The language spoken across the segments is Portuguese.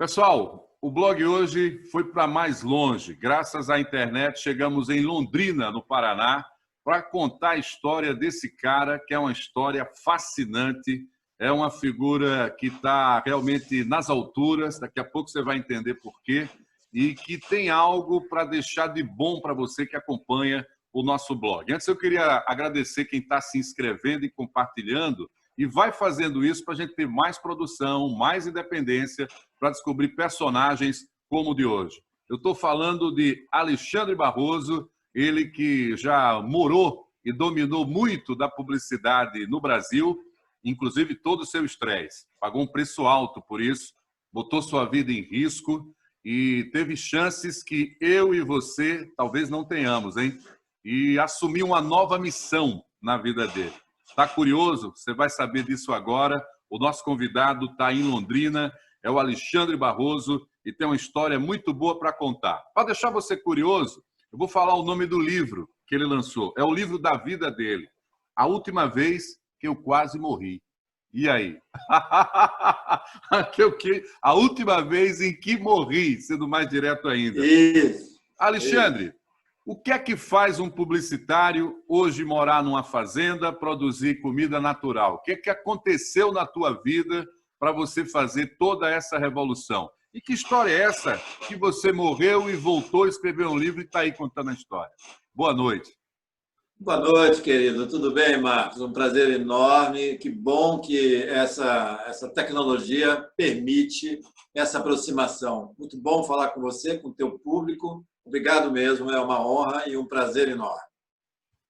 Pessoal, o blog hoje foi para mais longe. Graças à internet, chegamos em Londrina, no Paraná, para contar a história desse cara, que é uma história fascinante. É uma figura que está realmente nas alturas, daqui a pouco você vai entender por quê, e que tem algo para deixar de bom para você que acompanha o nosso blog. Antes, eu queria agradecer quem está se inscrevendo e compartilhando, e vai fazendo isso para a gente ter mais produção, mais independência, para descobrir personagens como o de hoje. Eu estou falando de Alexandre Barroso, ele que já morou e dominou muito da publicidade no Brasil, inclusive todo o seu estresse. Pagou um preço alto por isso, botou sua vida em risco e teve chances que eu e você talvez não tenhamos, hein? E assumiu uma nova missão na vida dele. Está curioso? Você vai saber disso agora. O nosso convidado está em Londrina, é o Alexandre Barroso, e tem uma história muito boa para contar. Para deixar você curioso, eu vou falar o nome do livro que ele lançou. É o livro da vida dele. A última vez que eu quase morri. E aí? A última vez em que morri, sendo mais direto ainda. Isso. Alexandre, o que é que faz um publicitário hoje morar numa fazenda, produzir comida natural? O que é que aconteceu na tua vida para você fazer toda essa revolução? E que história é essa que você morreu e voltou a escrever um livro e está aí contando a história? Boa noite. Boa noite, querido. Tudo bem, Marcos? Um prazer enorme. Que bom que essa tecnologia permite essa aproximação. Muito bom falar com você, com o teu público. Obrigado mesmo, é uma honra e um prazer enorme.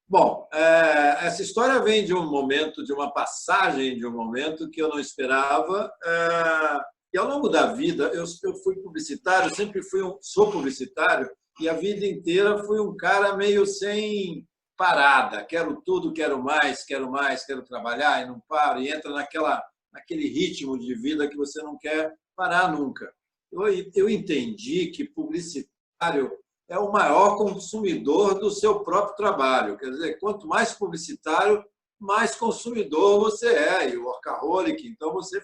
Bom, essa história vem de um momento, de uma passagem de um momento que eu não esperava. E ao longo da vida, eu fui publicitário, sempre sou publicitário, e a vida inteira fui um cara meio sem parada. Quero tudo, quero mais, quero trabalhar e não paro. E entra naquele ritmo de vida que você não quer parar nunca. Eu entendi que publicitário é o maior consumidor do seu próprio trabalho. Quer dizer, quanto mais publicitário, mais consumidor você é. E o workaholic, então você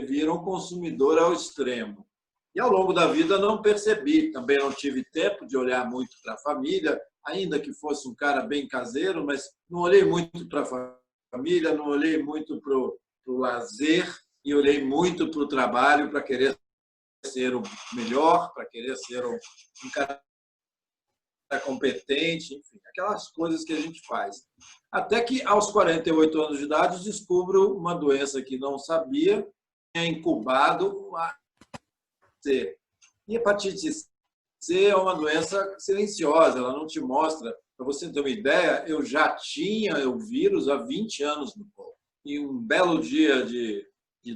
vira um consumidor ao extremo. E ao longo da vida não percebi, também não tive tempo de olhar muito para a família, ainda que fosse um cara bem caseiro, mas não olhei muito para a família, não olhei muito para o lazer e olhei muito para o trabalho, para querer ser o melhor, para querer ser um cara competente, enfim, aquelas coisas que a gente faz. Até que, aos 48 anos de idade, descubro uma doença que não sabia, tinha incubado a C. E hepatite C é uma doença silenciosa, ela não te mostra. Para você ter uma ideia, eu já tinha o vírus há 20 anos no corpo. E um belo dia de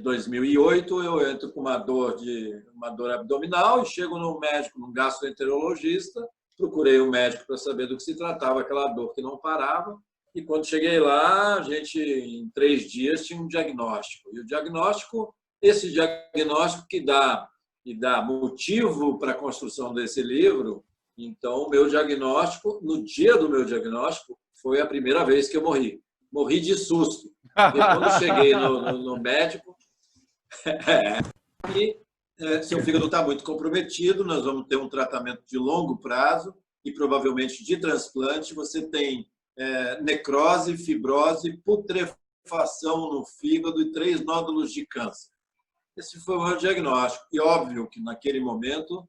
2008, eu entro com uma dor abdominal e chego no médico, num gastroenterologista, procurei um médico para saber do que se tratava, aquela dor que não parava, e quando cheguei lá, a gente, em 3 dias, tinha um diagnóstico. E o diagnóstico, esse diagnóstico que dá motivo para a construção desse livro, então, o meu diagnóstico, no dia do meu diagnóstico, foi a primeira vez que eu morri. Morri de susto. Porque quando cheguei no médico, seu fígado está muito comprometido, nós vamos ter um tratamento de longo prazo e provavelmente de transplante. Você tem necrose, fibrose, putrefação no fígado e 3 nódulos de câncer. Esse foi o meu diagnóstico. E óbvio que naquele momento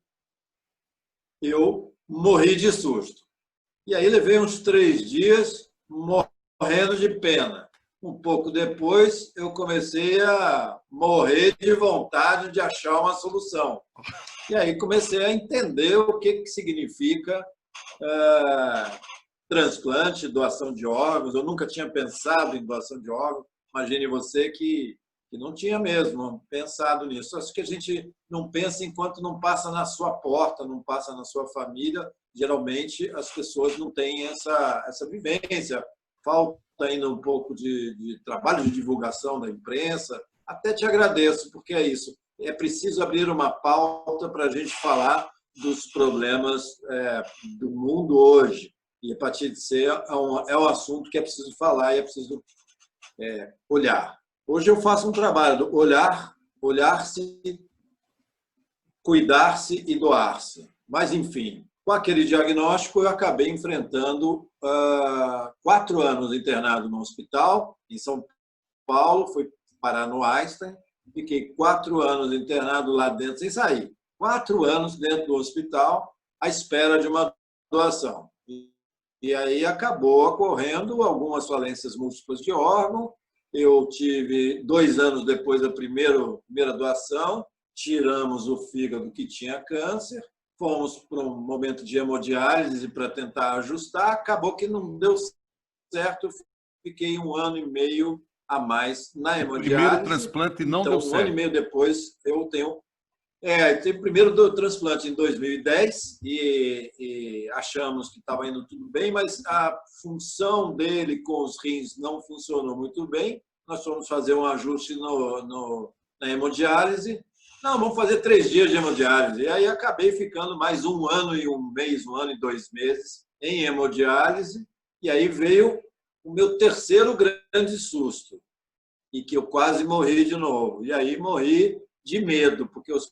eu morri de susto. E aí levei uns 3 dias morrendo de pena. Um pouco depois, eu comecei a morrer de vontade de achar uma solução. E aí comecei a entender o que significa transplante, doação de órgãos. Eu nunca tinha pensado em doação de órgãos. Imagine você que não tinha mesmo pensado nisso. Acho que a gente não pensa enquanto não passa na sua porta, não passa na sua família. Geralmente, as pessoas não têm essa vivência. Falta ainda um pouco de trabalho de divulgação da imprensa. Até te agradeço, porque é isso. É preciso abrir uma pauta para a gente falar dos problemas do mundo hoje. E hepatite C é um assunto que é preciso falar e é preciso olhar. Hoje eu faço um trabalho do olhar-se cuidar-se e doar-se. Mas, enfim, com aquele diagnóstico, eu acabei enfrentando 4 anos internado no hospital, em São Paulo, fui parar no Einstein, fiquei 4 anos internado lá dentro, sem sair. 4 anos dentro do hospital, à espera de uma doação. E aí acabou ocorrendo algumas falências múltiplas de órgão. Eu tive, 2 anos depois da primeira doação, tiramos o fígado que tinha câncer, fomos para um momento de hemodiálise para tentar ajustar, acabou que não deu certo, fiquei 1 ano e meio a mais na hemodiálise. O primeiro transplante não deu certo. 1 ano e meio depois, eu tenho... teve primeiro do transplante em 2010 e achamos que estava indo tudo bem, mas a função dele com os rins não funcionou muito bem. Nós fomos fazer um ajuste na hemodiálise. Não, vamos fazer 3 dias de hemodiálise. E aí acabei ficando mais 1 ano e 1 mês, 1 ano e 2 meses em hemodiálise. E aí veio o meu terceiro grande susto, e que eu quase morri de novo. E aí morri de medo, porque os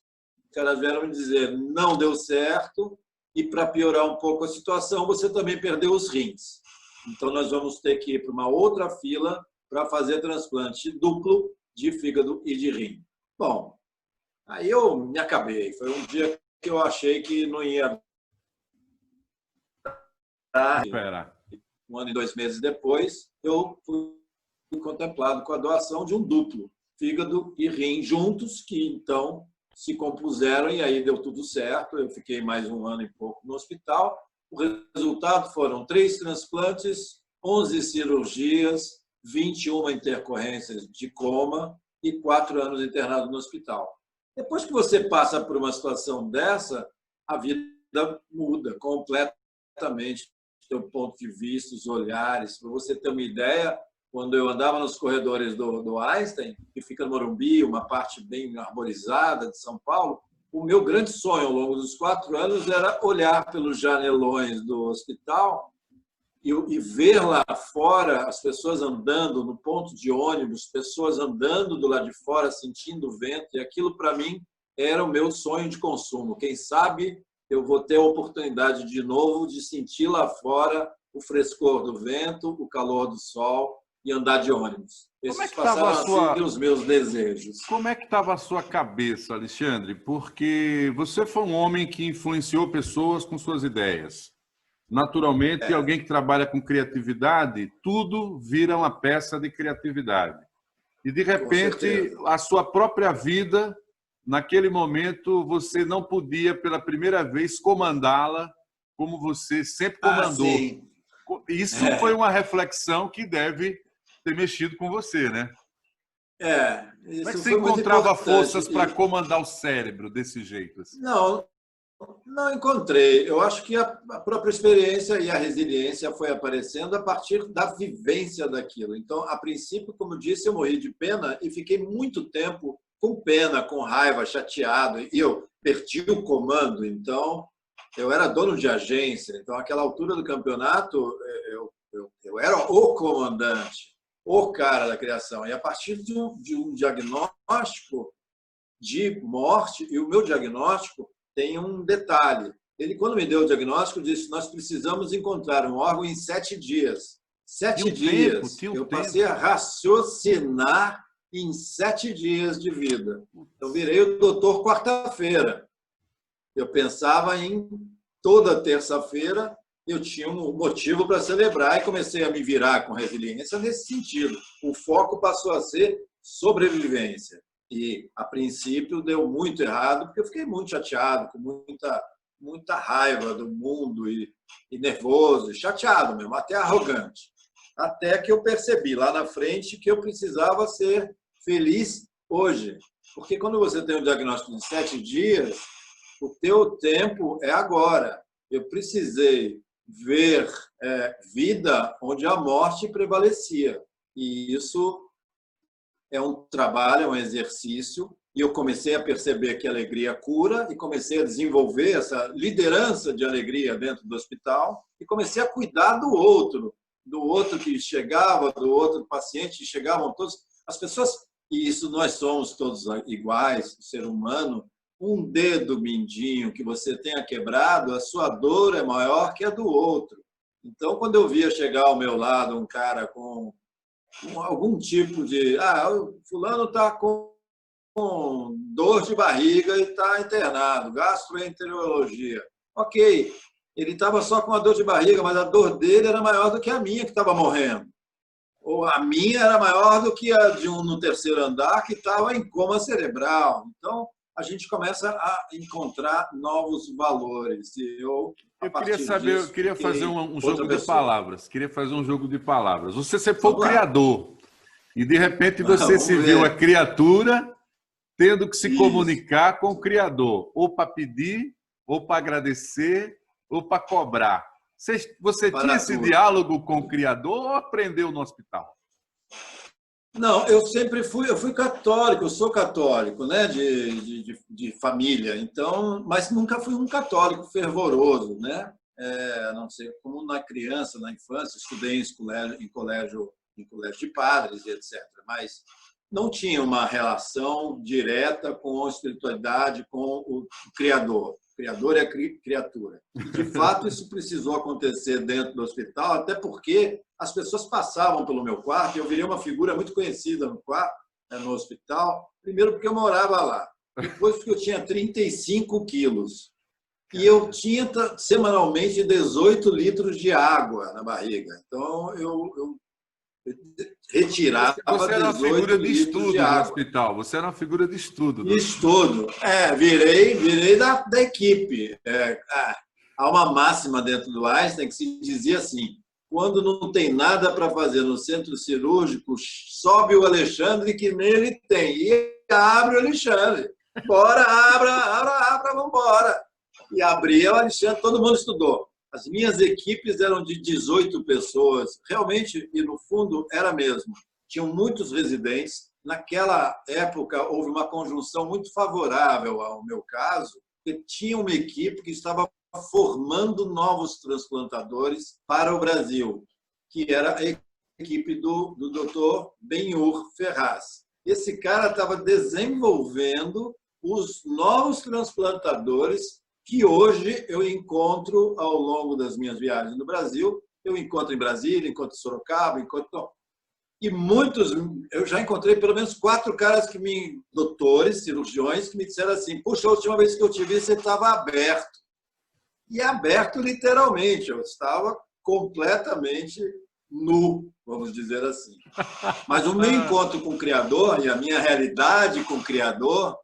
caras vieram me dizer não deu certo e, para piorar um pouco a situação, você também perdeu os rins. Então, nós vamos ter que ir para uma outra fila para fazer transplante duplo de fígado e de rim. Bom, aí eu me acabei. Foi um dia que eu achei que não ia dar. 1 ano e 2 meses depois, eu fui contemplado com a doação de um duplo, fígado e rim juntos, que então se compuseram e aí deu tudo certo. Eu fiquei mais 1 ano e pouco no hospital. O resultado foram 3 transplantes, 11 cirurgias, 21 intercorrências de coma e 4 anos internado no hospital. Depois que você passa por uma situação dessa, a vida muda completamente, o seu ponto de vista, os olhares. Para você ter uma ideia, quando eu andava nos corredores do Einstein, que fica no Morumbi, uma parte bem arborizada de São Paulo, o meu grande sonho ao longo dos 4 anos era olhar pelos janelões do hospital e ver lá fora as pessoas andando no ponto de ônibus, pessoas andando do lado de fora, sentindo o vento, e aquilo, para mim, era o meu sonho de consumo. Quem sabe eu vou ter a oportunidade de novo de sentir lá fora o frescor do vento, o calor do sol e andar de ônibus. Esses passaram assim os meus desejos. Como é que estava a sua cabeça, Alexandre? Porque você foi um homem que influenciou pessoas com suas ideias. Naturalmente, alguém que trabalha com criatividade, tudo vira uma peça de criatividade. E, de repente, a sua própria vida, naquele momento, você não podia, pela primeira vez, comandá-la como você sempre comandou. Isso foi uma reflexão que deve ter mexido com você, né? Isso como é que você encontrava forças para comandar o cérebro desse jeito? Assim? Não encontrei. Eu acho que a própria experiência e a resiliência foi aparecendo a partir da vivência daquilo. Então, a princípio, como eu disse, eu morri de pena e fiquei muito tempo com pena, com raiva, chateado. E eu perdi o comando. Então, eu era dono de agência. Então, àquela altura do campeonato, eu era o comandante, o cara da criação. E a partir de um diagnóstico de morte, e o meu diagnóstico tem um detalhe. Ele, quando me deu o diagnóstico, disse: nós precisamos encontrar um órgão em 7 dias. 7 dias. Eu passei a raciocinar em 7 dias de vida. Eu virei o doutor quarta-feira. Eu pensava em toda terça-feira, eu tinha um motivo para celebrar e comecei a me virar com resiliência nesse sentido. O foco passou a ser sobrevivência. E, a princípio, deu muito errado, porque eu fiquei muito chateado, com muita raiva do mundo e nervoso, chateado mesmo, até arrogante. Até que eu percebi lá na frente que eu precisava ser feliz hoje. Porque quando você tem um diagnóstico de 7 dias, o teu tempo é agora. Eu precisei ver vida onde a morte prevalecia. E isso é um trabalho, é um exercício, e eu comecei a perceber que a alegria cura e comecei a desenvolver essa liderança de alegria dentro do hospital e comecei a cuidar do outro que chegava, do outro paciente, chegavam todos as pessoas, e isso nós somos todos iguais, o ser humano, um dedo mindinho que você tenha quebrado, a sua dor é maior que a do outro. Então, quando eu via chegar ao meu lado um cara com algum tipo de... o fulano está com dor de barriga e está internado, gastroenterologia. Ok, ele estava só com a dor de barriga, mas a dor dele era maior do que a minha, que estava morrendo. Ou a minha era maior do que a de um no terceiro andar, que estava em coma cerebral. Então, a gente começa a encontrar novos valores. E eu queria saber, eu queria fazer um jogo de palavras. Queria fazer um jogo de palavras. Você sempre foi o criador. E, de repente, você se viu a criatura tendo que se comunicar com o Criador, ou para pedir, ou para agradecer, ou para cobrar. Você tinha esse diálogo com o Criador ou aprendeu no hospital? Não, eu fui católico, eu sou católico, né, de família, então, mas nunca fui um católico fervoroso, né? Não sei, como na criança, na infância, estudei em colégio de padres e etc. Mas não tinha uma relação direta com a espiritualidade, com o Criador. O Criador é a criatura. E, de fato, isso precisou acontecer dentro do hospital, até porque as pessoas passavam pelo meu quarto e eu virei uma figura muito conhecida no quarto, no hospital. Primeiro porque eu morava lá. Depois porque eu tinha 35 quilos. E eu tinha semanalmente 18 litros de água na barriga. Então, eu retirava você era uma figura de estudo no hospital. Você era uma figura de estudo. De estudo. Virei da equipe. Há uma máxima dentro do Einstein que se dizia assim: quando não tem nada para fazer no centro cirúrgico, sobe o Alexandre que nele tem. E abre o Alexandre. Bora, abra, vamos embora. E abria o Alexandre, todo mundo estudou. As minhas equipes eram de 18 pessoas, realmente, e no fundo era mesmo. Tinham muitos residentes. Naquela época, houve uma conjunção muito favorável ao meu caso, porque tinha uma equipe que estava formando novos transplantadores para o Brasil, que era a equipe do Dr. Benhur Ferraz. Esse cara estava desenvolvendo os novos transplantadores que hoje eu encontro ao longo das minhas viagens no Brasil. Eu encontro em Brasília, encontro em Sorocaba, e muitos, eu já encontrei pelo menos 4 caras doutores, cirurgiões, que me disseram assim: puxa, a última vez que eu te vi, você estava aberto. E aberto literalmente, eu estava completamente nu, vamos dizer assim. Mas o meu encontro com o Criador e a minha realidade com o Criador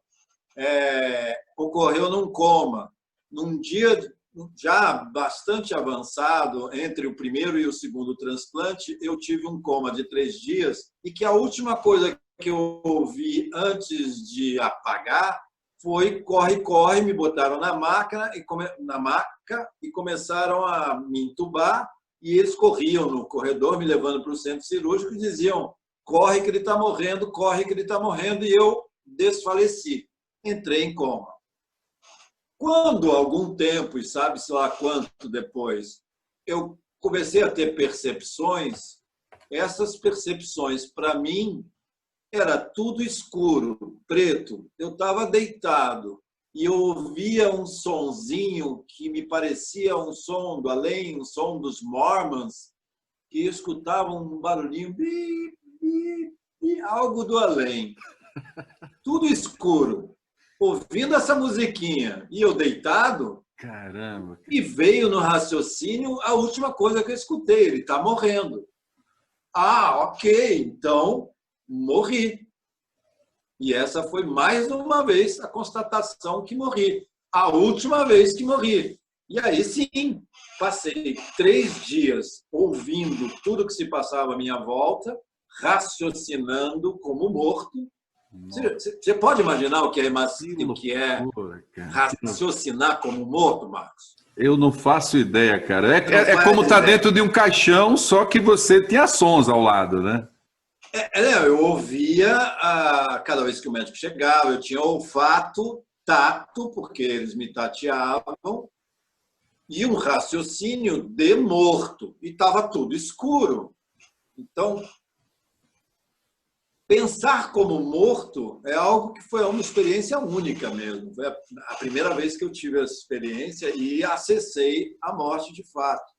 ocorreu num coma. Num dia já bastante avançado, entre o primeiro e o segundo transplante, eu tive um coma de 3 dias e que a última coisa que eu ouvi antes de apagar foi corre, corre, me botaram na maca e começaram a me entubar e eles corriam no corredor me levando para o centro cirúrgico e diziam: corre que ele está morrendo, corre que ele está morrendo, e eu desfaleci, entrei em coma. Quando, algum tempo, e sabe-se lá quanto depois, eu comecei a ter percepções, essas percepções, para mim, era tudo escuro, preto. Eu estava deitado e eu ouvia um sonzinho que me parecia um som do além, um som dos Mormons, que escutavam um barulhinho, bi, bi, bi, algo do além. Tudo escuro. Ouvindo essa musiquinha e eu deitado, caramba, e veio no raciocínio a última coisa que eu escutei: ele está morrendo. Ok, então morri. E essa foi mais uma vez a constatação que morri. A última vez que morri. E aí sim, passei 3 dias ouvindo tudo que se passava à minha volta, raciocinando como morto. Você pode imaginar o que é raciocinar como morto, Marcos? Eu não faço ideia, cara. É como estar dentro de um caixão, só que você tinha sons ao lado, né? Eu ouvia cada vez que o médico chegava, eu tinha olfato, tato, porque eles me tateavam, e um raciocínio de morto. E estava tudo escuro. Então, pensar como morto é algo que foi uma experiência única mesmo. Foi a primeira vez que eu tive essa experiência e acessei a morte de fato.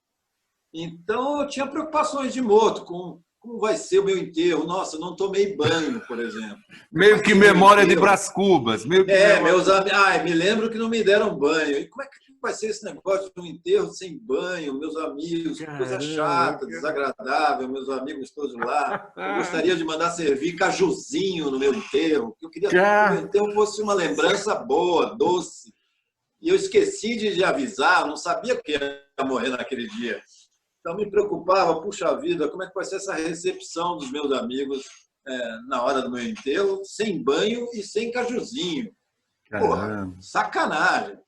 Então, eu tinha preocupações de morto, com como vai ser o meu enterro. Nossa, eu não tomei banho, por exemplo. Meio que memória de Brás Cubas. Meio que meus amigos. Ai, me lembro que não me deram banho. E como é que vai ser esse negócio de um enterro sem banho? Meus amigos, que coisa chata, desagradável, meus amigos todos lá. Eu gostaria de mandar servir cajuzinho no meu enterro. Eu queria que o meu enterro fosse uma lembrança boa, doce. E eu esqueci de avisar, não sabia que ia morrer naquele dia. Então, me preocupava, puxa vida, como é que vai ser essa recepção dos meus amigos na hora do meu enterro, sem banho e sem cajuzinho. Porra, sacanagem.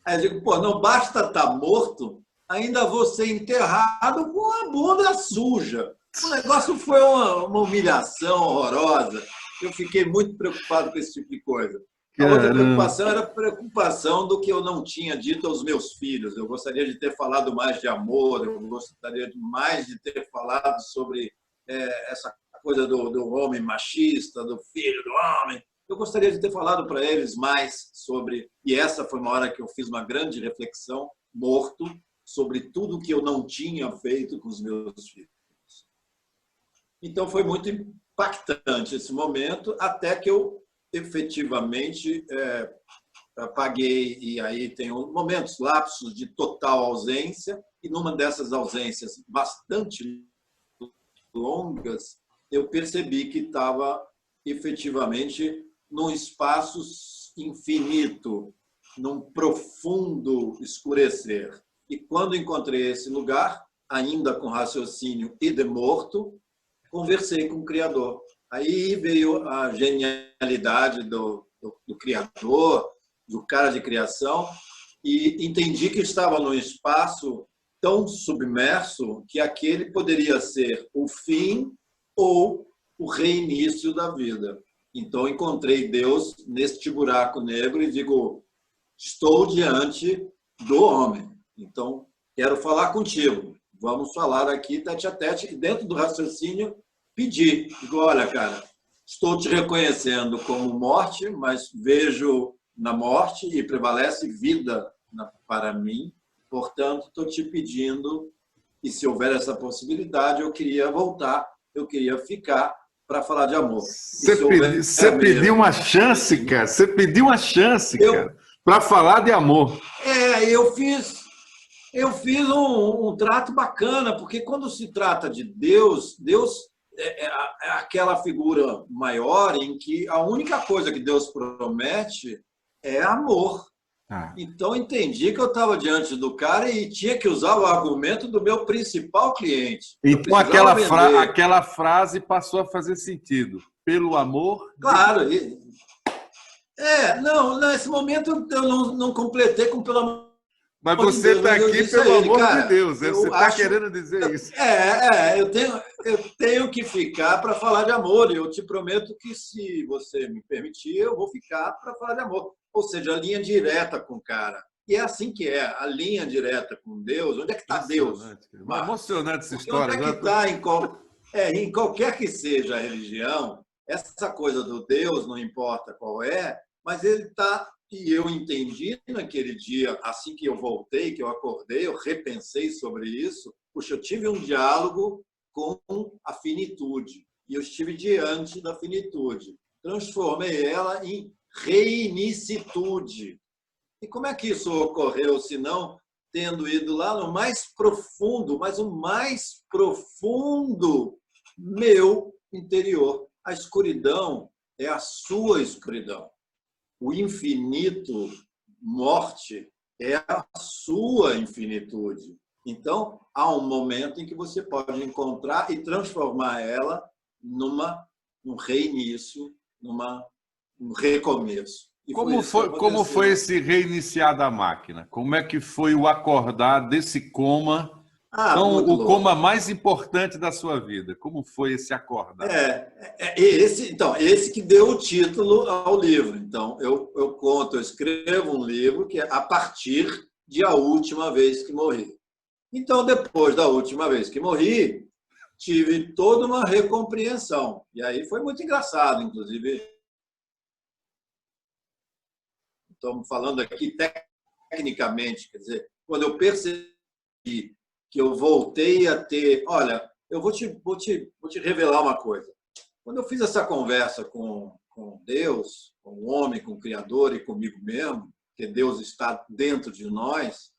Aí eu digo, pô, não basta estar morto, ainda vou ser enterrado com a bunda suja. O negócio foi uma humilhação horrorosa. Eu fiquei muito preocupado com esse tipo de coisa. A outra preocupação era a preocupação do que eu não tinha dito aos meus filhos. Eu gostaria de ter falado mais de amor, eu gostaria mais de ter falado sobre essa coisa do homem machista, do filho do homem. Eu gostaria de ter falado para eles mais sobre... E essa foi uma hora que eu fiz uma grande reflexão, morto, sobre tudo que eu não tinha feito com os meus filhos. Então, foi muito impactante esse momento, até que eu efetivamente paguei, e aí tem momentos, lapsos de total ausência, e numa dessas ausências bastante longas, eu percebi que estava efetivamente num espaço infinito, num profundo escurecer. E quando encontrei esse lugar, ainda com raciocínio e de morto, conversei com o Criador. Aí veio a genialidade do Criador, do cara de criação, e entendi que estava num espaço tão submerso que aquele poderia ser o fim ou o reinício da vida. Então, encontrei Deus neste buraco negro e digo, estou diante do homem. Então, quero falar contigo. Vamos falar aqui tete a tete, e dentro do raciocínio, pedir. Digo, olha, cara, estou te reconhecendo como morte, mas vejo na morte e prevalece vida para mim. Portanto, estou te pedindo, e se houver essa possibilidade, eu queria voltar, eu queria ficar para falar de amor. Você pediu uma chance, cara. Você pediu uma chance, cara, para falar de amor. Eu fiz um trato bacana, porque quando se trata de Deus, Deus é aquela figura maior em que a única coisa que Deus promete é amor. Então, entendi que eu estava diante do cara e tinha que usar o argumento do meu principal cliente. Então, aquela frase passou a fazer sentido. Pelo amor... Claro. Não, nesse momento eu não completei com pelo amor. Mas você está aqui pelo amor de Deus. Você está querendo dizer isso. Eu tenho que ficar para falar de amor. E eu te prometo que, se você me permitir, eu vou ficar para falar de amor. Ou seja, a linha direta com o cara. E é assim que é, a linha direta com Deus. Onde é que está Deus? É emocionante essa história. Onde é que está, em qualquer que seja a religião, essa coisa do Deus, não importa qual é, mas ele está... E eu entendi naquele dia, assim que eu voltei, que eu acordei, eu repensei sobre isso. Puxa, eu tive um diálogo com a finitude. E eu estive diante da finitude. Transformei ela em reinicitude. E como é que isso ocorreu, se não tendo ido lá no mais profundo, mas o mais profundo meu interior? A escuridão é a sua escuridão. O infinito, morte, é a sua infinitude. Então, há um momento em que você pode encontrar e transformar ela num reinício, num recomeço. E como foi esse reiniciar da máquina? Como é que foi o acordar desse coma? O coma mais importante da sua vida. Como foi esse acordar? Esse que deu o título ao livro. Então, eu escrevo um livro que é a partir de A Última Vez que Morri. Então, depois da última vez que morri, tive toda uma recompreensão. E aí foi muito engraçado, inclusive. Estamos falando aqui tecnicamente, quer dizer, quando eu percebi que eu voltei a ter... Olha, eu vou te revelar uma coisa. Quando eu fiz essa conversa com Deus, com o homem, com o Criador e comigo mesmo, que Deus está dentro de nós,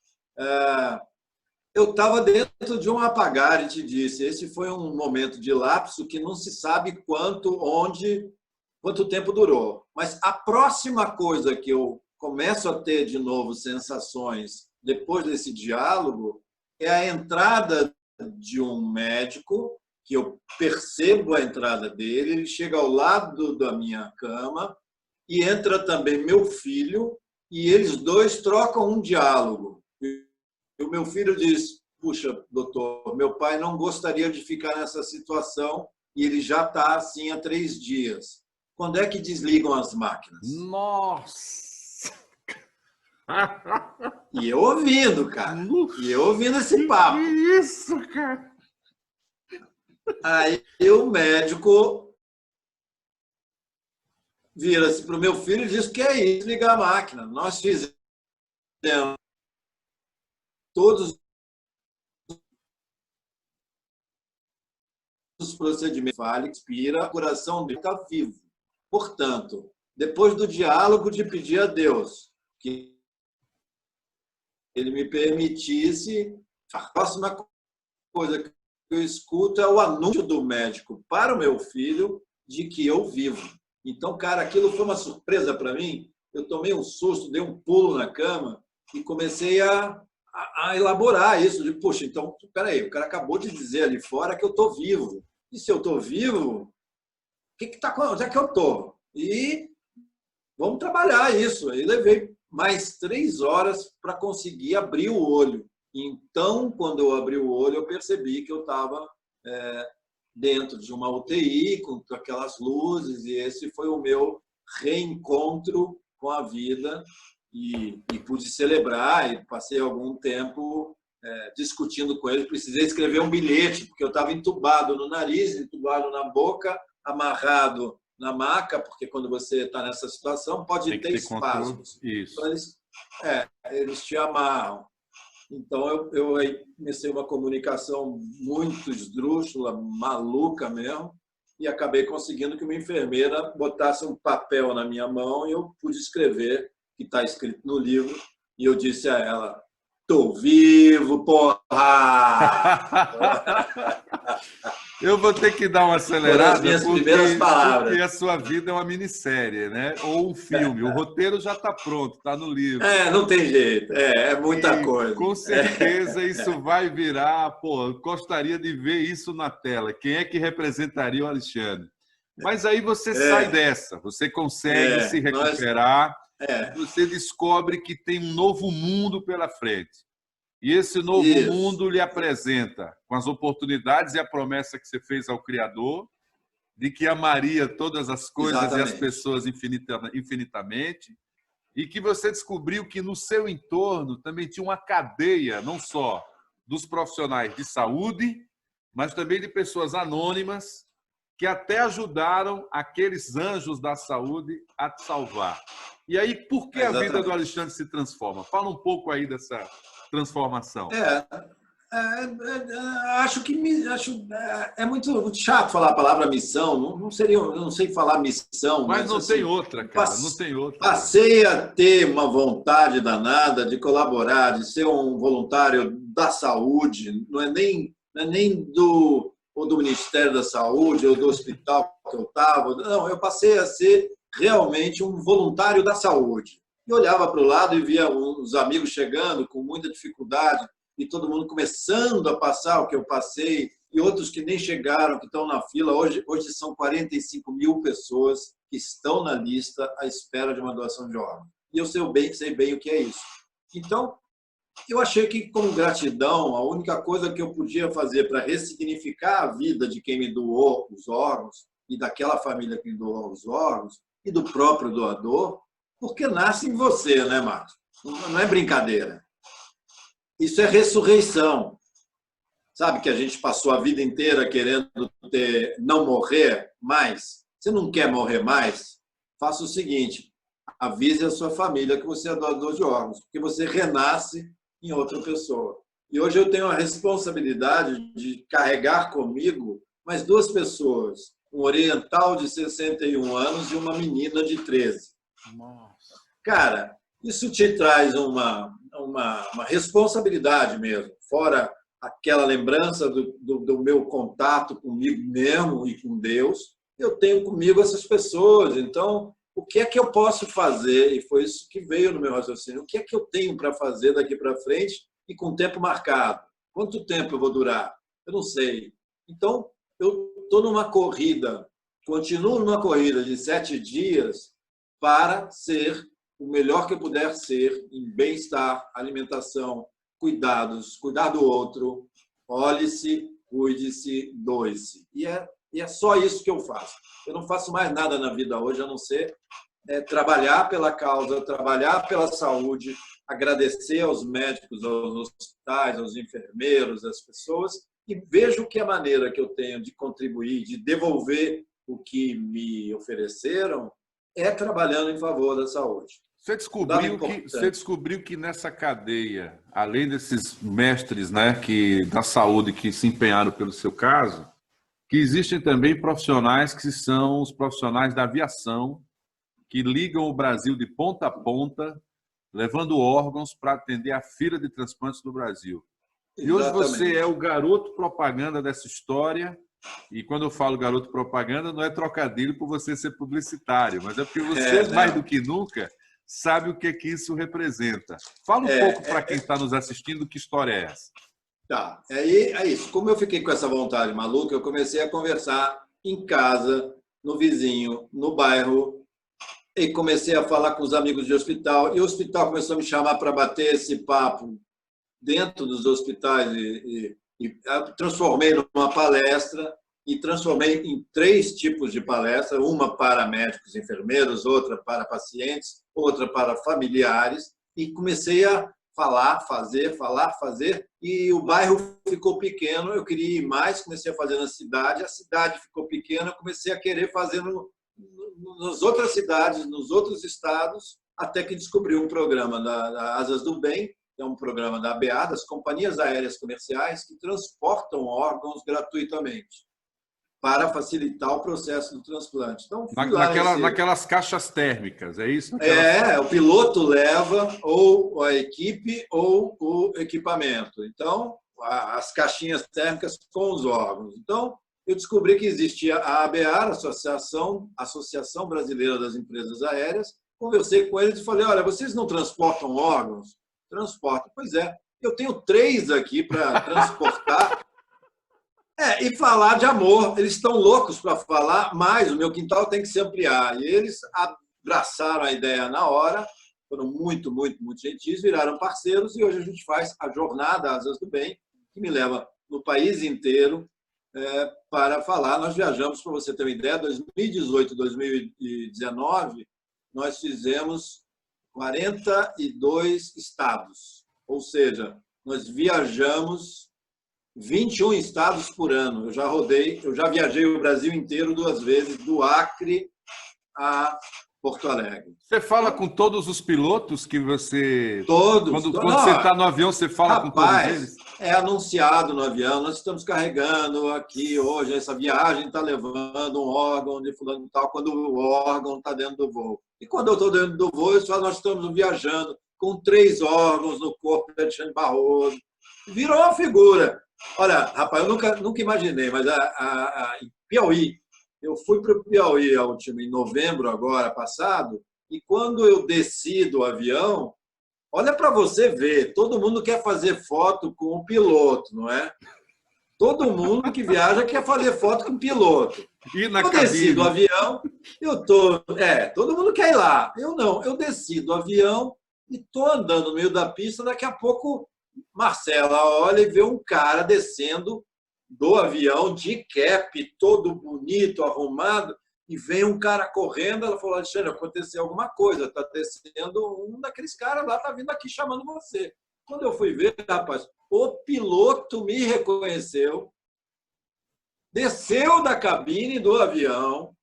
eu estava dentro de um apagar e te disse, esse foi um momento de lapso que não se sabe quanto tempo durou. Mas a próxima coisa que eu começo a ter de novo sensações depois desse diálogo é a entrada de um médico, que eu percebo a entrada dele, ele chega ao lado da minha cama e entra também meu filho, e eles dois trocam um diálogo. E o meu filho diz, puxa, doutor, meu pai não gostaria de ficar nessa situação e ele já está assim há 3 dias. Quando é que desligam as máquinas? Nossa! E eu ouvindo, cara. E eu ouvindo esse papo. Que isso, cara? Aí o médico vira-se para o meu filho e diz que é isso, ligar a máquina. Nós fizemos todos os procedimentos, fale, expira, o coração dele está vivo. Portanto, depois do diálogo de pedir a Deus que ele me permitisse, a próxima coisa que eu escuto é o anúncio do médico para o meu filho de que eu vivo. Então, cara, aquilo foi uma surpresa para mim. Eu tomei um susto, dei um pulo na cama e comecei a elaborar isso. De, poxa, então, peraí, o cara acabou de dizer ali fora que eu estou vivo. E se eu estou vivo, onde é que eu estou? E vamos trabalhar isso. Aí levei mais 3 horas para conseguir abrir o olho. Então, quando eu abri o olho, eu percebi que eu estava dentro de uma UTI, com aquelas luzes, e esse foi o meu reencontro com a vida, e pude celebrar, e passei algum tempo discutindo com ele. Precisei escrever um bilhete, porque eu estava entubado no nariz, entubado na boca, amarrado na maca, porque quando você está nessa situação, pode ter espasmos. Isso. Então, eles te amarram. Então, eu comecei uma comunicação muito esdrúxula, maluca mesmo, e acabei conseguindo que uma enfermeira botasse um papel na minha mão e eu pude escrever, que está escrito no livro, e eu disse a ela, tô vivo, porra! Eu vou ter que dar uma acelerada, porque a sua vida é uma minissérie, né? Ou um filme. O roteiro já está pronto, está no livro. Não tem jeito. É muita coisa. Com certeza isso vai virar... Pô, eu gostaria de ver isso na tela. Quem é que representaria o Alexandre? Mas aí você sai dessa, você consegue se recuperar, você descobre que tem um novo mundo pela frente. E esse novo mundo lhe apresenta, com as oportunidades e a promessa que você fez ao Criador, de que amaria todas as coisas e as pessoas infinitamente, e que você descobriu que no seu entorno também tinha uma cadeia, não só dos profissionais de saúde, mas também de pessoas anônimas, que até ajudaram aqueles anjos da saúde a te salvar. E aí, por que a vida do Alexandre se transforma? Fala um pouco aí dessa transformação. Acho é muito chato falar a palavra missão. Não sei falar missão. Mas não tem outra, cara. Não tem outra. Passei a ter uma vontade danada de colaborar, de ser um voluntário da saúde. Não é nem do Ministério da Saúde ou do hospital que eu estava. Não, eu passei a ser realmente um voluntário da saúde. E olhava para o lado e via uns amigos chegando com muita dificuldade e todo mundo começando a passar o que eu passei e outros que nem chegaram, que estão na fila. Hoje são 45 mil pessoas que estão na lista à espera de uma doação de órgãos. E eu sei bem o que é isso. Então, eu achei que, com gratidão, a única coisa que eu podia fazer para ressignificar a vida de quem me doou os órgãos e daquela família que me doou os órgãos e do próprio doador, porque nasce em você, né, Marcos? Não é brincadeira. Isso é ressurreição. Sabe que a gente passou a vida inteira querendo não morrer mais? Você não quer morrer mais? Faça o seguinte, avise a sua família que você é doador de órgãos, porque você renasce em outra pessoa. E hoje eu tenho a responsabilidade de carregar comigo mais duas pessoas, um oriental de 61 anos e uma menina de 13. Nossa. Cara, isso te traz uma responsabilidade mesmo, fora aquela lembrança do meu contato comigo mesmo e com Deus, eu tenho comigo essas pessoas. Então, o que é que eu posso fazer? E foi isso que veio no meu raciocínio. O que é que eu tenho para fazer daqui para frente e com tempo marcado? Quanto tempo eu vou durar? Eu não sei. Então, eu estou numa corrida, continuo numa corrida de 7 dias para ser o melhor que eu puder ser em bem-estar, alimentação, cuidados, cuidar do outro, olhe-se, cuide-se, doe-se. E é só isso que eu faço. Eu não faço mais nada na vida hoje, a não ser trabalhar pela causa, trabalhar pela saúde, agradecer aos médicos, aos hospitais, aos enfermeiros, às pessoas, e vejo que a maneira que eu tenho de contribuir, de devolver o que me ofereceram, é trabalhando em favor da saúde. Você descobriu que nessa cadeia, além desses mestres, né, da saúde que se empenharam pelo seu caso, que existem também profissionais que são os profissionais da aviação, que ligam o Brasil de ponta a ponta, levando órgãos para atender a fila de transplantes do Brasil. E hoje você é o garoto propaganda dessa história. E quando eu falo garoto propaganda, não é trocadilho por você ser publicitário, mas é porque você, mais do que nunca, sabe o que isso representa. Fala um pouco para quem está nos assistindo que história é essa. Tá, é isso. Como eu fiquei com essa vontade maluca, eu comecei a conversar em casa, no vizinho, no bairro, e comecei a falar com os amigos de hospital, e o hospital começou a me chamar para bater esse papo dentro dos hospitais, e transformei numa palestra, e transformei em 3 tipos de palestra, uma para médicos e enfermeiros, outra para pacientes, outra para familiares, e comecei a falar, fazer, e o bairro ficou pequeno, eu queria ir mais, comecei a fazer na cidade, a cidade ficou pequena, comecei a querer fazer nas outras cidades, nos outros estados, até que descobri um programa da Asas do Bem, que é um programa da ABA, das companhias aéreas comerciais, que transportam órgãos gratuitamente para facilitar o processo do transplante. Então, naquelas caixas térmicas, é isso? O piloto leva ou a equipe ou o equipamento. Então, as caixinhas térmicas com os órgãos. Então, eu descobri que existia a ABAR, Associação Brasileira das Empresas Aéreas. Conversei com eles e falei, olha, vocês não transportam órgãos? Transportam. Pois é, eu tenho 3 aqui para transportar. E falar de amor. Eles estão loucos para falar, mas o meu quintal tem que se ampliar. E eles abraçaram a ideia na hora, foram muito, muito, muito gentis, viraram parceiros, e hoje a gente faz a jornada Asas do Bem, que me leva no país inteiro para falar. Nós viajamos, para você ter uma ideia, 2018, 2019, nós fizemos 42 estados. Ou seja, nós viajamos 21 estados por ano. Eu já viajei o Brasil inteiro 2 vezes, do Acre a Porto Alegre. Você fala com todos os pilotos que você... Todos. Quando você está no avião, você fala com todos eles? É anunciado no avião, nós estamos carregando aqui hoje, essa viagem está levando um órgão de fulano e tal, quando o órgão está dentro do voo. E quando eu estou dentro do voo, eles falam, nós estamos viajando com 3 órgãos no corpo de Alexandre Barroso. Virou uma figura. Olha, rapaz, eu nunca imaginei, mas em Piauí, eu fui para o Piauí em novembro agora passado, e quando eu desci do avião, olha para você ver, todo mundo quer fazer foto com o piloto, não é? Todo mundo que viaja quer fazer foto com o piloto. E na eu desci do avião, todo mundo quer ir lá. Eu não, eu desci do avião e estou andando no meio da pista, daqui a pouco Marcela olha e vê um cara descendo do avião de cap, todo bonito, arrumado, e vem um cara correndo. Ela falou, Alexandre, aconteceu alguma coisa, está descendo um daqueles caras lá, está vindo aqui chamando você. Quando eu fui ver, rapaz, o piloto me reconheceu, desceu da cabine do avião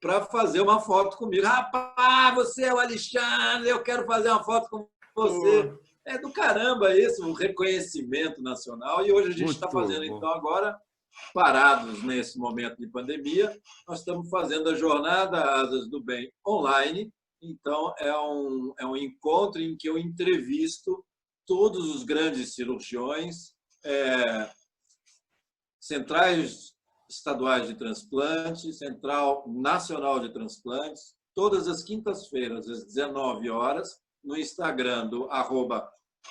para fazer uma foto comigo. Rapaz, você é o Alexandre, eu quero fazer uma foto com você. É do caramba isso, o reconhecimento nacional. E hoje a gente está fazendo, então, agora, parados nesse momento de pandemia, nós estamos fazendo a Jornada Asas do Bem online. Então, é um encontro em que eu entrevisto todos os grandes cirurgiões, centrais estaduais de transplante, Central Nacional de Transplantes, todas as quintas-feiras, às 19 horas, no Instagram do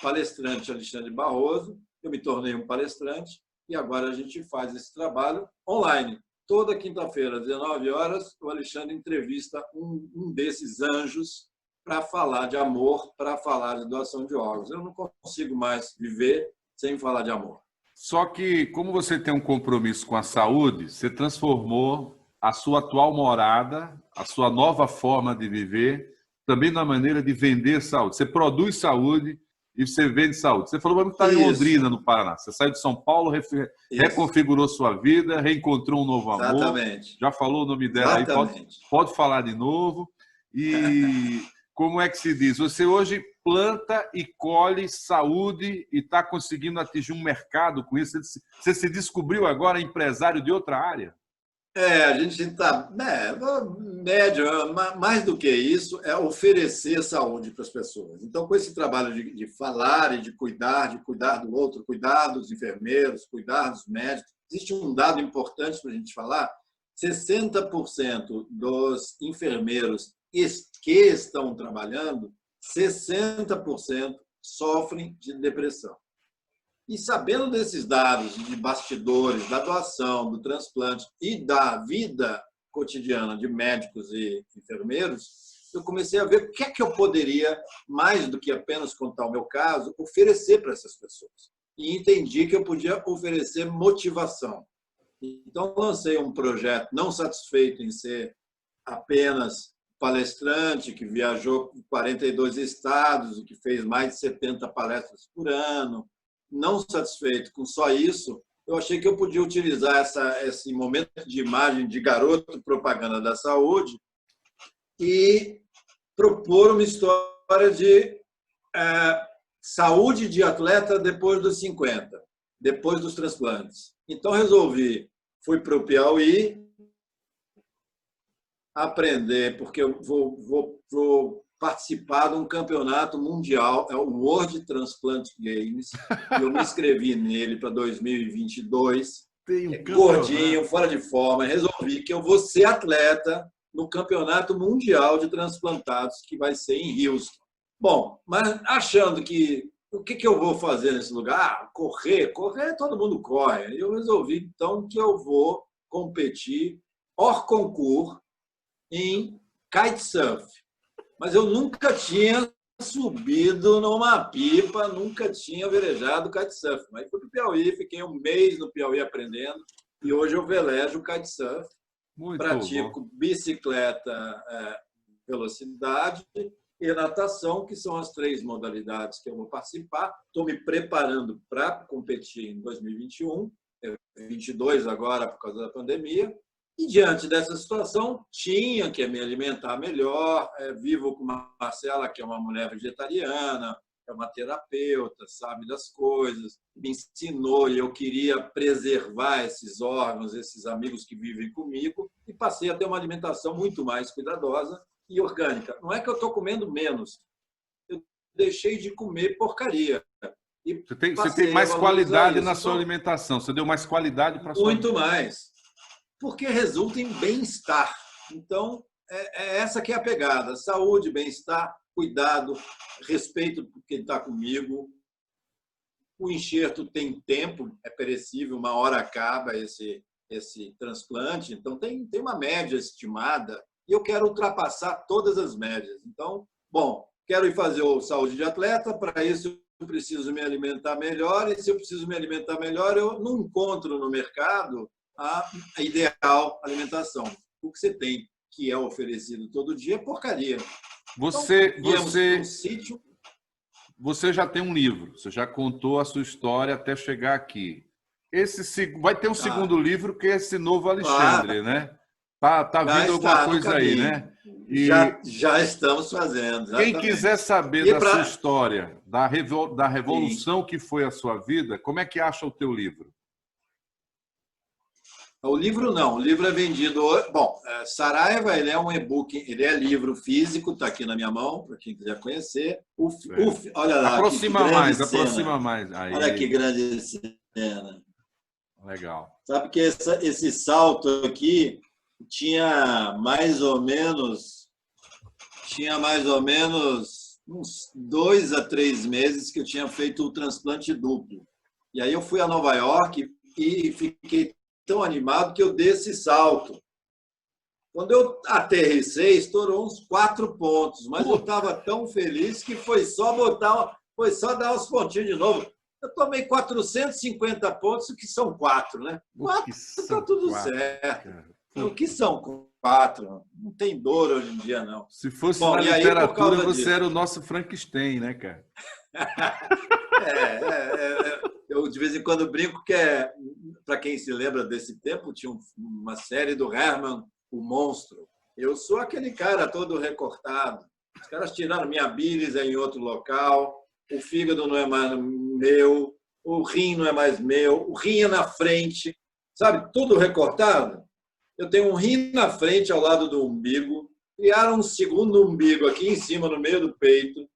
@palestrante Alexandre Barroso. Eu me tornei um palestrante e agora a gente faz esse trabalho online. Toda quinta-feira, às 19 horas, o Alexandre entrevista um desses anjos para falar de amor, para falar de doação de órgãos. Eu não consigo mais viver sem falar de amor. Só que, como você tem um compromisso com a saúde, você transformou a sua atual morada, a sua nova forma de viver, também na maneira de vender saúde. Você produz saúde e você vende saúde. Você falou que está em Londrina, no Paraná. Você saiu de São Paulo, reconfigurou sua vida, reencontrou um novo amor. Exatamente. Já falou o nome dela aí, pode falar de novo. E como é que se diz? Você hoje planta e colhe saúde e está conseguindo atingir um mercado com isso. Você se descobriu agora empresário de outra área? A gente está médio, mais do que isso, é oferecer saúde para as pessoas. Então, com esse trabalho de falar e de cuidar do outro, cuidar dos enfermeiros, cuidar dos médicos, existe um dado importante para a gente falar: 60% dos enfermeiros que estão trabalhando, 60% sofrem de depressão. E sabendo desses dados de bastidores, da doação, do transplante e da vida cotidiana de médicos e enfermeiros, eu comecei a ver o que é que eu poderia, mais do que apenas contar o meu caso, oferecer para essas pessoas. E entendi que eu podia oferecer motivação. Então, lancei um projeto não satisfeito em ser apenas palestrante, que viajou por 42 estados e que fez mais de 70 palestras por ano. Não satisfeito com só isso, eu achei que eu podia utilizar esse momento de imagem de garoto propaganda da saúde e propor uma história de saúde de atleta depois dos 50, depois dos transplantes. Então, fui para o Piauí aprender, porque eu vou participar de um campeonato mundial, é o World Transplant Games, e eu me inscrevi nele para 2022, gordinho, fora de forma, resolvi que eu vou ser atleta no Campeonato Mundial de Transplantados, que vai ser em Houston. Bom, mas achando que o que eu vou fazer nesse lugar? Correr, todo mundo corre. Eu resolvi, então, que eu vou competir hors concours em kitesurf. Mas eu nunca tinha subido numa pipa, nunca tinha velejado kitesurf. Mas fui para o Piauí, fiquei um mês no Piauí aprendendo, e hoje eu velejo kitesurf, pratico bicicleta, velocidade e natação, que são as 3 modalidades que eu vou participar. Estou me preparando para competir em 2021, 2022 agora por causa da pandemia. E, diante dessa situação, tinha que me alimentar melhor. Vivo com a Marcela, que é uma mulher vegetariana, é uma terapeuta, sabe das coisas, me ensinou, e eu queria preservar esses órgãos, esses amigos que vivem comigo, e passei a ter uma alimentação muito mais cuidadosa e orgânica. Não é que eu estou comendo menos, eu deixei de comer porcaria. E você tem mais qualidade na sua alimentação, você deu mais qualidade para a sua muito mais. Porque resulta em bem-estar. Então, essa que é a pegada: saúde, bem-estar, cuidado, respeito por quem está comigo. O enxerto tem tempo, é perecível, uma hora acaba esse transplante, então tem uma média estimada, e eu quero ultrapassar todas as médias. Então, quero ir fazer o saúde de atleta, para isso eu preciso me alimentar melhor, e se eu preciso me alimentar melhor, eu não encontro no mercado a ideal alimentação. O que você tem, que é oferecido todo dia, é porcaria. Você... Um sítio. você já tem um livro, você já contou a sua história até chegar aqui. Vai ter um segundo livro, que é esse novo Alexandre, né? Tá vindo alguma coisa aí, né? E já estamos fazendo. Exatamente. Quem quiser saber da sua história, da revolução que foi a sua vida, como é que acha o teu livro? O livro não, o livro é vendido... Bom, Saraiva, ele é um e-book, ele é livro físico, está aqui na minha mão, para quem quiser conhecer. Olha lá, aproxima mais. Aí. Olha que grande cena. Legal. Sabe que esse salto aqui tinha mais ou menos uns 2 a 3 meses que eu tinha feito o transplante duplo. E aí eu fui a Nova York e fiquei tão animado que eu dei esse salto. Quando eu aterrissei, estourou uns 4 pontos, mas eu estava tão feliz que foi só dar os pontinhos de novo. Eu tomei 450 pontos, o que são 4, né? 4 está tudo certo. O que são 4? Não tem dor hoje em dia, não. Se fosse na literatura, você era o nosso Frankenstein, né, cara? Eu, de vez em quando, brinco que para quem se lembra desse tempo, tinha uma série do Herman, o Monstro. Eu sou aquele cara todo recortado. Os caras tiraram minha bílis em outro local, o fígado não é mais meu, o rim não é mais meu, o rim é na frente, sabe? Tudo recortado. Eu tenho um rim na frente, ao lado do umbigo, criaram um segundo umbigo aqui em cima, no meio do peito.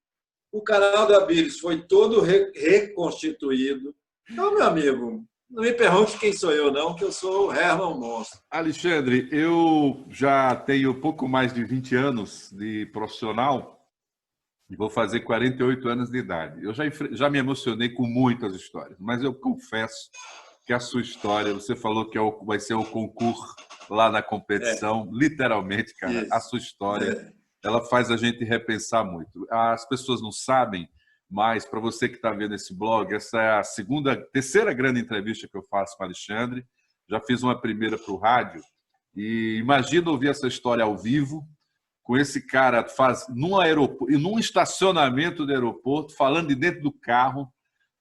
O canal da bílis foi todo reconstituído. Então, meu amigo, não me pergunte quem sou eu, não, que eu sou o Herman Monstro. Alexandre, eu já tenho pouco mais de 20 anos de profissional e vou fazer 48 anos de idade. Eu já me emocionei com muitas histórias, mas eu confesso que a sua história, você falou que vai ser o concurso lá na competição, literalmente, cara, a sua história, ela faz a gente repensar muito. As pessoas não sabem, mas para você que está vendo esse blog, essa é a terceira grande entrevista que eu faço com o Alexandre. Já fiz uma primeira para o rádio e imagina ouvir essa história ao vivo, com esse cara num estacionamento do aeroporto, falando de dentro do carro,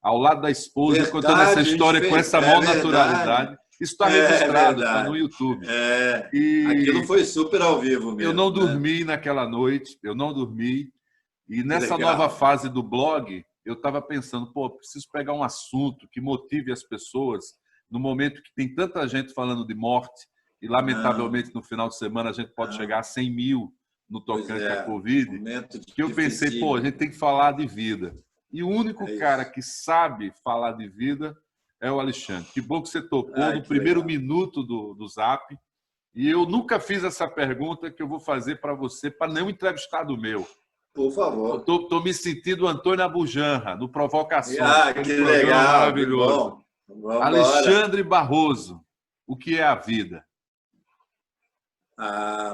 ao lado da esposa, contando essa história com essa maior naturalidade. Isso está registrado, está no YouTube. Aquilo foi super ao vivo mesmo. Eu não dormi naquela noite, eu não dormi. E nessa nova fase do blog, eu estava pensando, preciso pegar um assunto que motive as pessoas no momento que tem tanta gente falando de morte e, lamentavelmente, no final de semana a gente pode chegar a 100 mil no tocante à Covid, que eu pensei, a gente tem que falar de vida. E o único cara que sabe falar de vida é o Alexandre. Que bom que você tocou no primeiro minuto do Zap. E eu nunca fiz essa pergunta que eu vou fazer para você, para nenhum entrevistado meu. Por favor. Estou me sentindo Antônio Abujanra, no Provocações. Que legal. Maravilhoso. Alexandre Barroso, o que é a vida?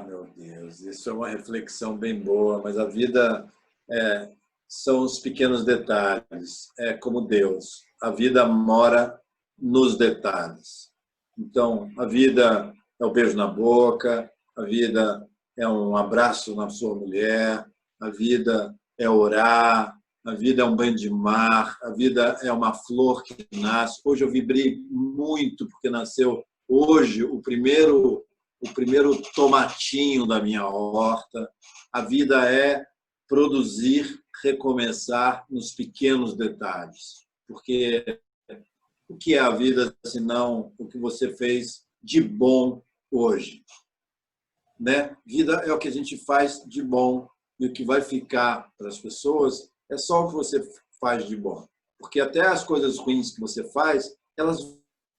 Meu Deus, isso é uma reflexão bem boa, mas a vida são os pequenos detalhes, é como Deus. A vida mora nos detalhes. Então, a vida é o beijo na boca, a vida é um abraço na sua mulher, a vida é orar, a vida é um banho de mar, a vida é uma flor que nasce. Hoje eu vibrei muito porque nasceu hoje o primeiro tomatinho da minha horta. A vida é produzir, recomeçar nos pequenos detalhes. Porque o que é a vida, senão o que você fez de bom hoje? Né? Vida é o que a gente faz de bom e o que vai ficar para as pessoas é só o que você faz de bom. Porque até as coisas ruins que você faz, elas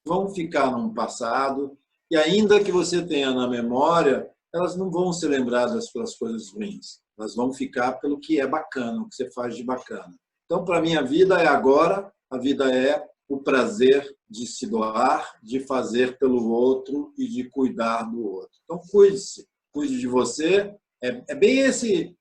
vão ficar no passado e ainda que você tenha na memória, elas não vão ser lembradas pelas coisas ruins. Elas vão ficar pelo que é bacana, o que você faz de bacana. Então, para mim, a vida é agora, a vida é o prazer de se doar, de fazer pelo outro e de cuidar do outro. Então, cuide-se, cuide de você. É bem esse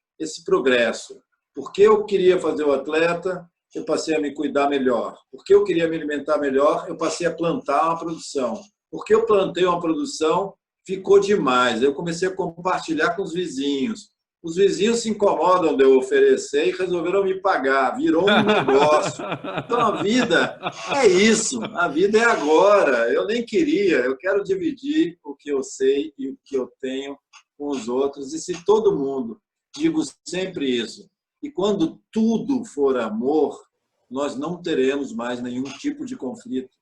progresso. Porque eu queria fazer o atleta, eu passei a me cuidar melhor. Porque eu queria me alimentar melhor, eu passei a plantar uma produção. Porque eu plantei uma produção, ficou demais. Eu comecei a compartilhar com os vizinhos. Os vizinhos se incomodam de eu oferecer e resolveram me pagar. Virou um negócio. Então, a vida é isso. A vida é agora. Eu nem queria. Eu quero dividir o que eu sei e o que eu tenho com os outros. E se todo mundo, digo sempre isso, e quando tudo for amor, nós não teremos mais nenhum tipo de conflito.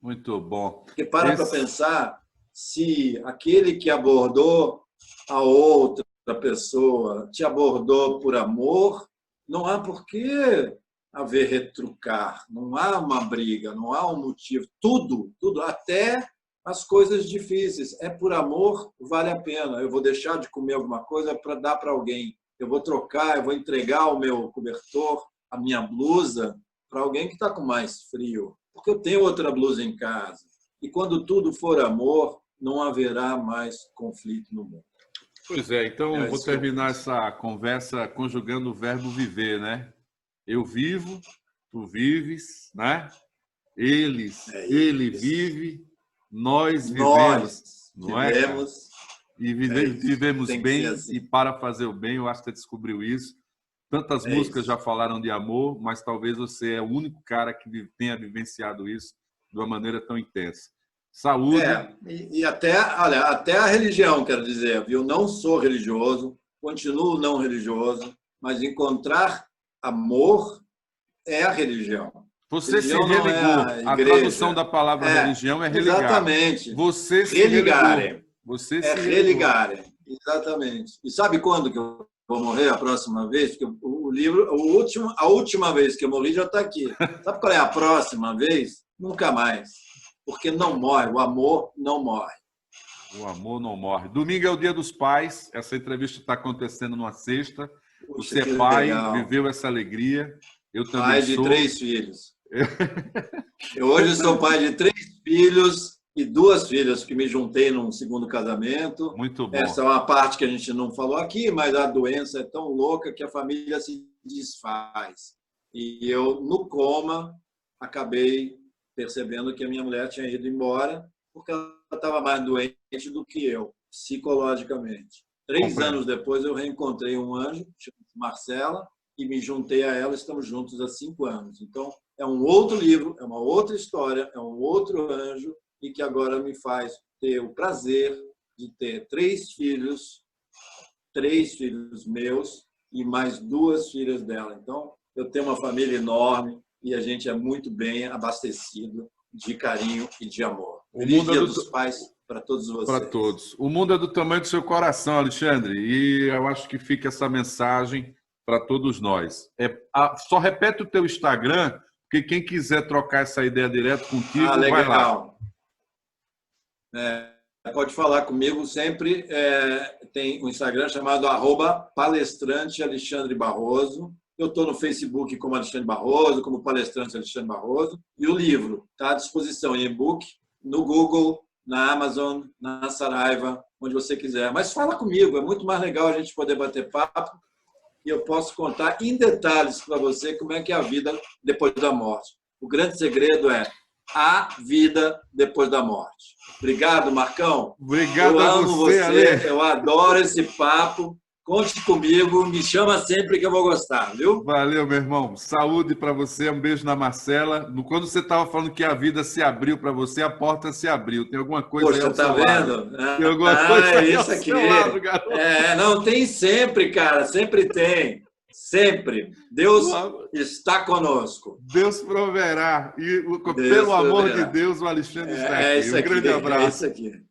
Muito bom. Porque para pensar, se aquele que abordou a outra pessoa te abordou por amor, não há por que haver retrucar, não há uma briga, não há um motivo. Tudo, até as coisas difíceis. É por amor, vale a pena. Eu vou deixar de comer alguma coisa para dar para alguém. Eu vou trocar, eu vou entregar o meu cobertor, a minha blusa, para alguém que está com mais frio. Porque eu tenho outra blusa em casa. E quando tudo for amor, não haverá mais conflito no mundo. Pois é, então vou terminar essa conversa conjugando o verbo viver, né? Eu vivo, tu vives, né? Ele vive, nós vivemos, não é? E vivemos bem, assim. E para fazer o bem, eu acho que você descobriu isso. Tantas músicas já falaram de amor, mas talvez você é o único cara que tenha vivenciado isso de uma maneira tão intensa. Saúde. E até, olha, até a religião, quero dizer, eu não sou religioso, continuo não religioso, mas encontrar amor é a religião. Você religião se religou. A tradução da palavra religião é religar. Exatamente. Você se religarem. Você se religarem. Exatamente. E sabe quando que eu vou morrer a próxima vez? Porque o livro, a última vez que eu morri já está aqui. Sabe qual é a próxima vez? Nunca mais. Porque não morre, o amor não morre. O amor não morre. Domingo é o Dia dos Pais. Essa entrevista está acontecendo numa sexta. Você é pai, viveu essa alegria. Eu também pai de 3 filhos. Eu hoje sou pai de 3 filhos e 2 filhas que me juntei num segundo casamento. Muito bom. Essa é uma parte que a gente não falou aqui, mas a doença é tão louca que a família se desfaz. E eu, no coma, acabei percebendo que a minha mulher tinha ido embora porque ela estava mais doente do que eu, psicologicamente. 3 anos depois, eu reencontrei um anjo, chamado Marcela, e me juntei a ela. Estamos juntos há 5 anos. Então, é um outro livro, é uma outra história, é um outro anjo, e que agora me faz ter o prazer de ter 3 filhos meus e mais 2 filhas dela. Então, eu tenho uma família enorme e a gente é muito bem abastecido de carinho e de amor. Feliz Dia dos Pais para todos vocês. Para todos. O mundo é do tamanho do seu coração, Alexandre, e eu acho que fica essa mensagem para todos nós. Só repete o teu Instagram, porque quem quiser trocar essa ideia direto contigo, vai lá. Pode falar comigo sempre. Tem um Instagram chamado @palestrante Alexandre Barroso. Eu estou no Facebook como Alexandre Barroso, como palestrante Alexandre Barroso. E o livro está à disposição em e-book, no Google, na Amazon, na Saraiva, onde você quiser. Mas fala comigo, é muito mais legal a gente poder bater papo e eu posso contar em detalhes para você como é que é a vida depois da morte. O grande segredo é a vida depois da morte. Obrigado, Marcão. Obrigado a você, Ale. Eu adoro esse papo. Conte comigo, me chama sempre que eu vou gostar, viu? Valeu, meu irmão. Saúde para você, um beijo na Marcela. Quando você estava falando que a vida se abriu para você, a porta se abriu. Tem alguma coisa aí ao seu lado? Poxa, tá vendo? Tem alguma coisa aí ao seu lado, garoto. Não, tem sempre, cara. Sempre tem. Sempre. Deus está conosco. Deus proverá. E pelo amor de Deus, o Alexandre está aqui. Um grande abraço. É isso aqui.